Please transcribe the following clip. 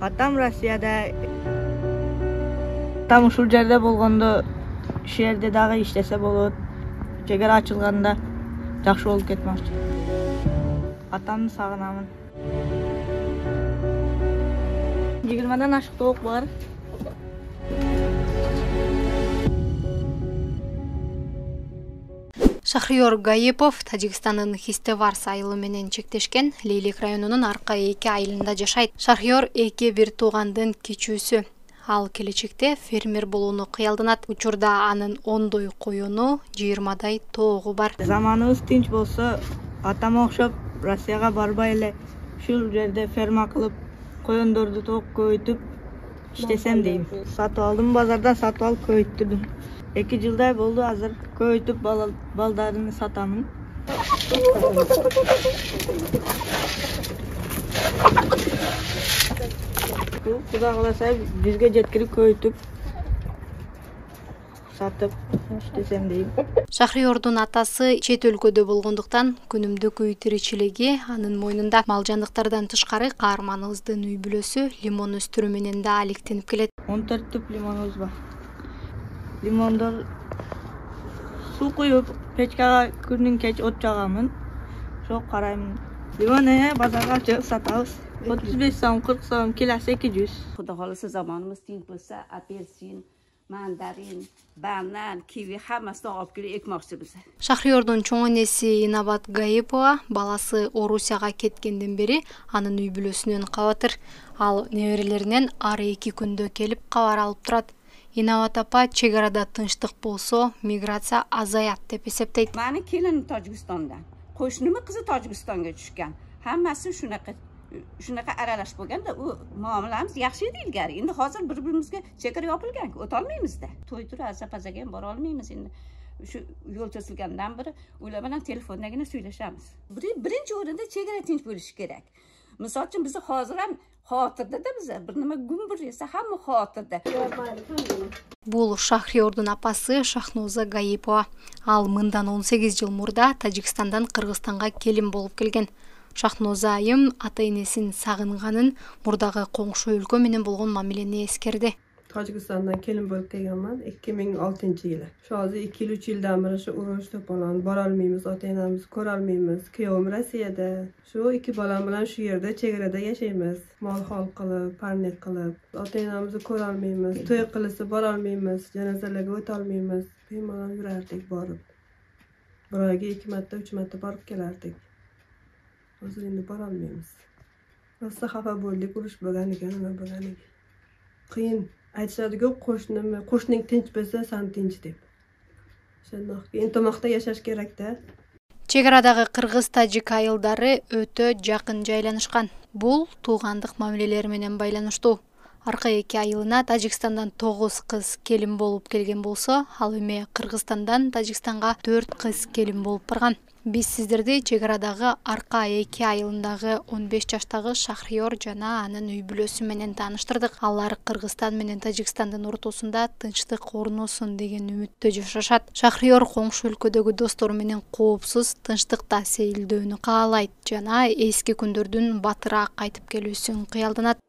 Atam Rossiyada. Atam ушул жерде болгондо, ушул жерде дагы иштесе болот. Чегара ачылганда жакшы болуп кетмекчи. Атамды сагынамын. 20-дан ашык тоок бар. Шахриор Гаипов Тажикстандын Хистеварс айылы менен чектешкен Лейлик районунун Арка эки айылында жашайт. Шахриор эки бир туугандын кичүүсү. Ал келечекте фермер болууну кыялданат. Учурда анын 10 коюну, 20 тоогу бар. Заманыбыз тынч болсо, атама окшоп Россияга барбай эле ушул жерде ферма кылып, коёндорду тоок көбөйтүп иштесем дейм. Сатып алдым, базардан сатып алып көбөйттүрдүм. 2 жылдай болду, азыр көбөйтүп балдарын сатамын. Куда каласа бизге жеткирип көбөйтүп сатып иштесем дейм. Шахриордун атасы чет өлкөдө болгондуктан күнүмдүк үй тиричилиги анын мойнунда. Мал жандыктардан тышкары каарманыбыздын үй бүлөсү лимон өстүрүү менен да алектенип келет. 14 түп лимонубуз бар. Лимондор суу куюп, печкага күнүн кеч от жагамын. Ошо караймын. Лимон базарга чыгып сатабыз. 35 сом, 40 сом, килосы 200. Xudo xolasa zamonimiz tinch bo'lsa, apelsin, mandarin, banan, kivi hammasini olib kelib ekmoqchimiz. Шахриордун чоң энеси Инабат Гаипова баласы Орусияга кеткенден бери анын үй бүлөсүнөн кабатыр. Ал неберелеринен ар 2 күндө келип кабар алып турат. Инабат апа чек арада тынчтык болсо, миграция азаят деп эсептейт. Mani kelinim Tojikistondan, qo'shnimning qizi Tojikistonga tushgan. Hammasi shunaqa aralashib bo'lganda, u muomalamiz yaxshi edi ilgari. Endi hozir bir-birimizga chegara yopilgan-ku, o'ta olmaymiz-da. To'y-tur aza-pazaga ham bora olmaymiz endi. Shu yo'l to'silgandan beri ular bilan telefondagina suylashamiz. Birinchi o'rinda chegara tinch bo'lishi kerak. Misol uchun biz hozir ham xotirda biz bir nima gumbur esa hamma xotirda. Бул Шахриордун апасы Шахноза Гаипова. Ал мындан 18 жыл мурда Тажикстандан Кыргызстанга келин болуп келген. Шахноза айым ата-энесин сагынганын, мурдагы коңшу өлкө менен болгон мамилени эскерди. Tojikistandan kelin bo'lib kelganman 2006-yili. Shu hozir 2-3 yildan beri shu urushda falan bora olmaymiz, ota-onamizni ko'ra olmaymiz. Kuyovim Rossiyada. Shu 2 bolam bilan shu yerda chegarada yashaymiz. Mol-hol qilib, parnik qilib, ota-onamizni ko'ra olmaymiz. To'y qilsa bora olmaymiz, janozalarga o'ta olmaymiz. Bemalol yurardik borib. Bir oyga 2 marta, 3 marta borib kelardik. Hozir endi bora olmaymiz. Rosa xafa bo'ldik, urush bo'lganiga, nima bo'lganiga. Qiyin. Aytishadigan qo'shning tinch bo'lsa, sen tinch deb. Shundoq intomoqda yashash kerak-da. Чегарадагы кыргыз-тажик айылдары өтө жакын жайланышкан. Бул туугандык мамилелер менен байланыштуу. Арка эки айылына Тажикстандан 9 кыз келин болуп келген болсо, ал эми Кыргызстандан Тажикстанга 4 кыз келин болуп барган. Биз сиздерди чегарадагы Арка эки айылындагы 15 жаштагы Шахриор жана анын үй бүлөсү менен тааныштырдык. Алар Кыргызстан менен Тажикстандын ортосунда тынчтык орносун деген үмүттө жашашат. Шахриор коңшу өлкөдөгү достору менен коопсуз, тынчтыкта сейилдөөнү каалайт жана эски күндөрдүн батыраак кайтып келүүсүн кыялданат.